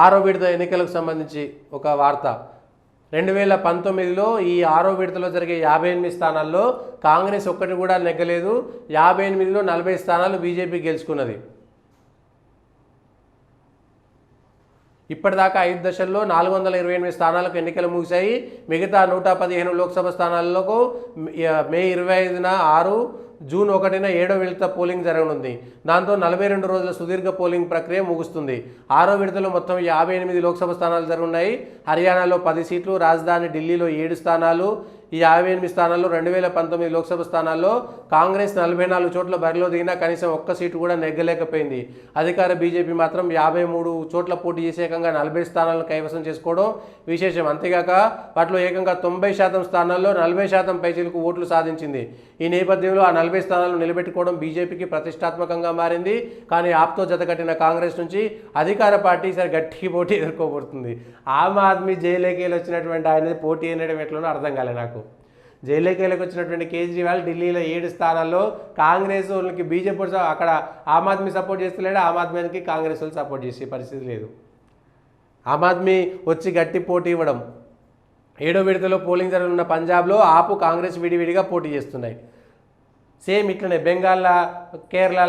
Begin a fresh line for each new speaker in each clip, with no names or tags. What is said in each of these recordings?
ఆరో విడత ఎన్నికలకు సంబంధించి ఒక వార్త. 2019లో ఈ ఆరో విడతలో జరిగే 58 స్థానాల్లో కాంగ్రెస్ ఒక్కటి కూడా నెగ్గలేదు. 58లో 40 స్థానాలు బీజేపీ గెలుచుకున్నది. ఇప్పటిదాకా 5 దశల్లో 428 స్థానాలకు ఎన్నికలు ముగిశాయి. మిగతా 115 లోక్సభ స్థానాలకు మే 25న 6, జూన్ 1న 7వ విడత పోలింగ్ జరగనుంది. దాంతో 42 రోజుల సుదీర్ఘ పోలింగ్ ప్రక్రియ ముగుస్తుంది. ఆరో విడతలో మొత్తం 58 లోక్సభ స్థానాలు జరుగున్నాయి. హర్యానాలో 10 సీట్లు, రాజధాని ఢిల్లీలో 7 స్థానాలు. ఈ 58 స్థానాల్లో 2019 లోక్సభ స్థానాల్లో కాంగ్రెస్ 44 చోట్ల బరిలో దిగినా కనీసం ఒక్క సీటు కూడా నెగ్గలేకపోయింది. అధికార బీజేపీ మాత్రం 53 చోట్ల పోటీ చేసి ఏకంగా 40 స్థానాలను కైవసం చేసుకోవడం విశేషం. అంతేగాక వాటిలో ఏకంగా 90% స్థానాల్లో 40% పైచిలకు ఓట్లు సాధించింది. ఈ నేపథ్యంలో ఆ 40 స్థానాలను నిలబెట్టుకోవడం బీజేపీకి ప్రతిష్టాత్మకంగా మారింది. కానీ ఆప్తో జతకట్టిన కాంగ్రెస్ నుంచి అధికార పార్టీ ఈసారి గట్టి పోటీ ఎదుర్కోబడుతుంది. ఆమ్ ఆద్మీ జైలుకేలు వచ్చినటువంటి ఆయన పోటీ అనడం ఎట్లనో అర్థం కాలే నాకు. జైలుకేలకు వచ్చినటువంటి కేజ్రీవాల్ ఢిల్లీలో 7 స్థానాల్లో కాంగ్రెస్ వాళ్ళకి బీజేపీ అక్కడ ఆమ్ ఆద్మీ సపోర్ట్ చేస్తలేడు, ఆమ్ ఆద్మీకి కాంగ్రెస్ వాళ్ళు సపోర్ట్ చేసే పరిస్థితి లేదు. ఆమ్ ఆద్మీ వచ్చి గట్టి పోటీ ఇవ్వడం. 7వ విడతలో పోలింగ్ జరగనున్న పంజాబ్లో ఆపు, కాంగ్రెస్ విడివిడిగా పోటీ చేస్తున్నాయి. సేమ్ ఇట్లనే బెంగాల్, కేరళ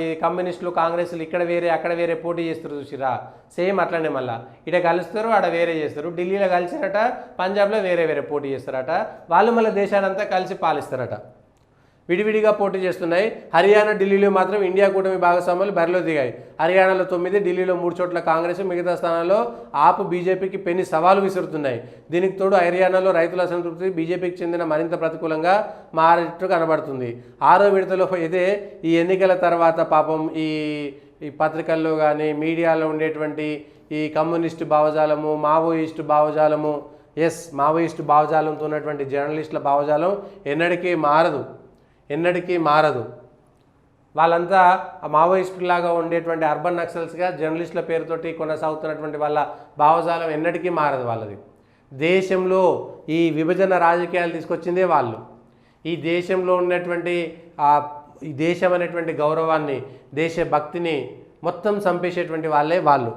ఈ కమ్యూనిస్టులు కాంగ్రెస్లు ఇక్కడ వేరే అక్కడ వేరే పోటీ చేస్తారు చూసిరా, సేమ్ అట్లనే మళ్ళీ ఇట కలుస్తారు, ఆడ వేరే చేస్తారు. ఢిల్లీలో కలిసిరట, పంజాబ్లో వేరే వేరే పోటీ చేస్తారట. వాళ్ళు మళ్ళీ దేశానంతా కలిసి పాలిస్తారట. విడివిడిగా పోటీ చేస్తున్నాయి. హర్యానా, ఢిల్లీలో మాత్రం ఇండియా కూటమి భాగస్వాములు బరిలో దిగాయి. హర్యానాలో 9, ఢిల్లీలో 3 చోట్ల కాంగ్రెస్, మిగతా స్థానాల్లో ఆపు బీజేపీకి పెన్ని సవాలు విసురుతున్నాయి. దీనికి తోడు హర్యానాలో రైతుల అసంతృప్తి బీజేపీకి చెందిన మరింత ప్రతికూలంగా మారినట్టు కనబడుతుంది. ఆరో విడతలో అయితే ఈ ఎన్నికల తర్వాత పాపం ఈ పత్రికల్లో కానీ మీడియాలో ఉండేటువంటి ఈ కమ్యూనిస్టు భావజాలము, మావోయిస్టు భావజాలము, మావోయిస్టు భావజాలంతో ఉన్నటువంటి జర్నలిస్టుల భావజాలం ఎన్నటికీ మారదు. వాళ్ళంతా మావోయిస్టులాగా ఉండేటువంటి అర్బన్ నక్సల్స్గా జర్నలిస్టుల పేరుతోటి కొనసాగుతున్నటువంటి వాళ్ళ భావజాలం ఎన్నటికీ మారదు వాళ్ళది. దేశంలో ఈ విభజన రాజకీయాలు తీసుకొచ్చిందే వాళ్ళు. ఈ దేశంలో ఉన్నటువంటి ఈ దేశం అనేటువంటి గౌరవాన్ని, దేశభక్తిని మొత్తం చంపేసేటువంటి వాళ్ళు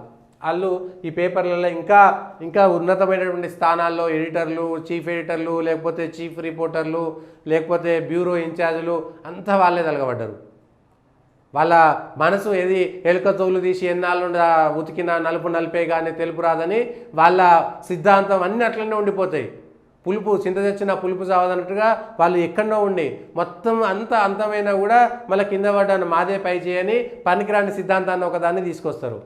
ఈ పేపర్లలో ఇంకా ఉన్నతమైనటువంటి స్థానాల్లో ఎడిటర్లు, చీఫ్ ఎడిటర్లు, లేకపోతే చీఫ్ రిపోర్టర్లు, లేకపోతే బ్యూరో ఇన్ఛార్జీలు అంతా వాళ్ళే తలగబడ్డారు. వాళ్ళ మనసు ఏది ఎలుక తోలు తీసి ఎన్నాళ్ళు ఉతికిన నలుపు నలిపే కానీ తెలుపు రాదని వాళ్ళ సిద్ధాంతం అన్నీ అట్లనే ఉండిపోతాయి. చింత తెచ్చిన పులుపు సావదన్నట్టుగా వాళ్ళు ఎక్కడో ఉండి మొత్తం అంతమైనా కూడా మళ్ళీ కింద పడ్డాను మాదే పై చేయని పనికిరాని సిద్ధాంతాన్ని ఒకదాన్ని తీసుకొస్తారు.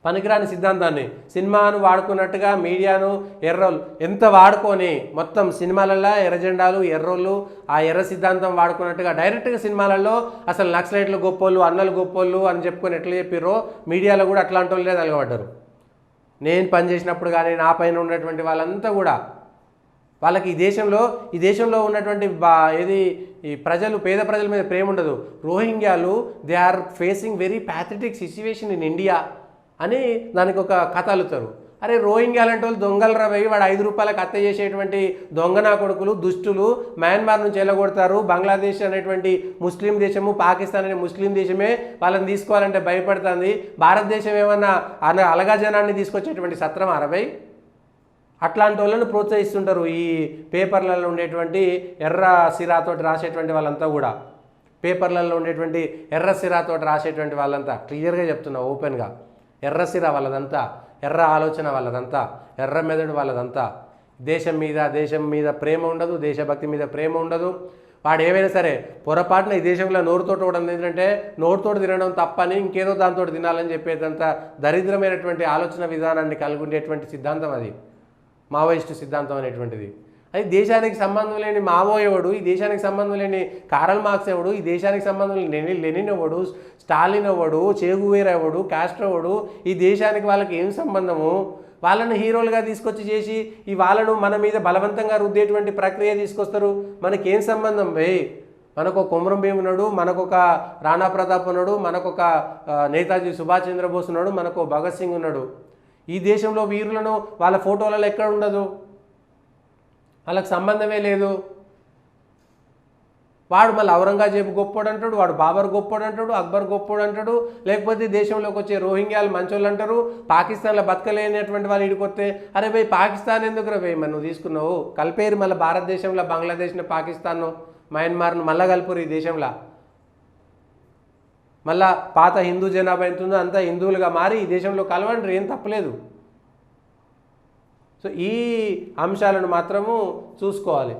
పనికిరాని సిద్ధాంతాన్ని సినిమాను వాడుకున్నట్టుగా మీడియాను ఎర్రోళ్ళు ఎంత వాడుకొని మొత్తం సినిమాలలో ఎర్రజెండాలు, ఎర్రోళ్ళు, ఆ ఎర్ర సిద్ధాంతం వాడుకున్నట్టుగా డైరెక్ట్గా సినిమాలలో అసలు నక్సలైట్లు గొప్పోళ్ళు, అన్నలు గొప్పోళ్ళు అని చెప్పుకొని ఎట్లా చెప్పిర్రో మీడియాలో కూడా అట్లాంటి వాళ్ళే తలగబడ్డారు. నేను పనిచేసినప్పుడు కానీ నా పైన ఉన్నటువంటి వాళ్ళంతా కూడా వాళ్ళకి ఈ దేశంలో ఉన్నటువంటి ఈ పేద ప్రజల మీద ప్రేమ ఉండదు. రోహింగ్యాలు they are facing very pathetic situation in India అని దానికి ఒక కథ అల్లుతారు. అరే రోహింగ్యాలు అంటే వాళ్ళు దొంగలు రవయ్యి వాడు 5 రూపాయలకు హత్య చేసేటువంటి దొంగనా కొడుకులు, దుష్టులు. మయన్మార్ నుంచి వెళ్ళగొడతారు. బంగ్లాదేశ్ అనేటువంటి ముస్లిం దేశము, పాకిస్తాన్ అనే ముస్లిం దేశమే వాళ్ళని తీసుకోవాలంటే భయపడుతుంది. భారతదేశం ఏమన్నా అలగా జనాన్ని తీసుకొచ్చేటువంటి సత్రం అరవై అట్లాంటి వాళ్ళని ప్రోత్సహిస్తుంటారు. ఈ పేపర్లలో ఉండేటువంటి ఎర్ర సిరాతోటి రాసేటువంటి వాళ్ళంతా కూడా, పేపర్లలో ఉండేటువంటి ఎర్ర సిరాతోటి రాసేటువంటి వాళ్ళంతా క్లియర్గా చెప్తున్నా, ఓపెన్గా ఎర్ర సిరా వాళ్ళదంతా, ఎర్ర ఆలోచన వాళ్ళదంతా, ఎర్ర మెదడు వాళ్ళదంతా. దేశం మీద ప్రేమ ఉండదు, దేశభక్తి మీద ప్రేమ ఉండదు. వాడు ఏమైనా సరే పొరపాటున ఈ దేశంలో నోరుతోటి ఉండడం ఏంటంటే నోరుతోటి తినడం తప్పని ఇంకేదో దాంతో తినాలని చెప్పేదంత దరిద్రమైనటువంటి ఆలోచన విధానాన్ని కలిగి ఉండేటువంటి సిద్ధాంతం అది మావోయిస్టు సిద్ధాంతం అనేటువంటిది. అది దేశానికి సంబంధం లేని మావో ఎవడు, ఈ దేశానికి సంబంధం లేని కారల్ మార్క్స్ ఎవడు, ఈ దేశానికి సంబంధం లేని లెనిన్ ఎవడు, స్టాలిన్ ఎవడు, చేగువేరా ఎవడు, కాస్ట్రో ఎవడు, ఈ దేశానికి వాళ్ళకి ఏం సంబంధము? వాళ్ళని హీరోలుగా తీసుకొచ్చి చేసి వాళ్ళను మన మీద బలవంతంగా రుద్దేటువంటి ప్రక్రియ తీసుకొస్తారు. మనకేం సంబంధం మనకు ఒక కొమరం భీమ్ ఉన్నాడు, మనకొక రాణా ప్రతాప్ ఉన్నాడు, మనకొక నేతాజీ సుభాష్ చంద్రబోస్ ఉన్నాడు, మనకు భగత్ సింగ్ ఉన్నాడు. ఈ దేశంలో వీరులను వాళ్ళ ఫోటోలలో ఎక్కడ ఉండదు, వాళ్ళకి సంబంధమే లేదు. వాడు మళ్ళీ ఔరంగజేబు గొప్పోడు అంటాడు, వాడు బాబర్ గొప్పోడు అంటాడు, అక్బర్ గొప్పోడు అంటాడు. లేకపోతే దేశంలోకి వచ్చే రోహింగ్యాలు మంచోళ్ళు అంటారు. పాకిస్తాన్లో బతకలేనటువంటి వాళ్ళు ఇడికొస్తే అరే భయ్ పాకిస్తాన్ ఎందుకు రా భయ్ మరి నువ్వు తీసుకున్నావు, కలిపేరు మళ్ళీ భారతదేశంలో బంగ్లాదేశ్ను పాకిస్తాన్ను మయన్మార్ను మళ్ళీ కలుపురు ఈ దేశంలో. మళ్ళా పాత హిందూ జనాభా ఎంత ఉందో అంతా హిందువులుగా మారి ఈ దేశంలో కలవండి, ఏం తప్పలేదు. సో ఈ అంశాలను మాత్రము చూసుకోవాలి.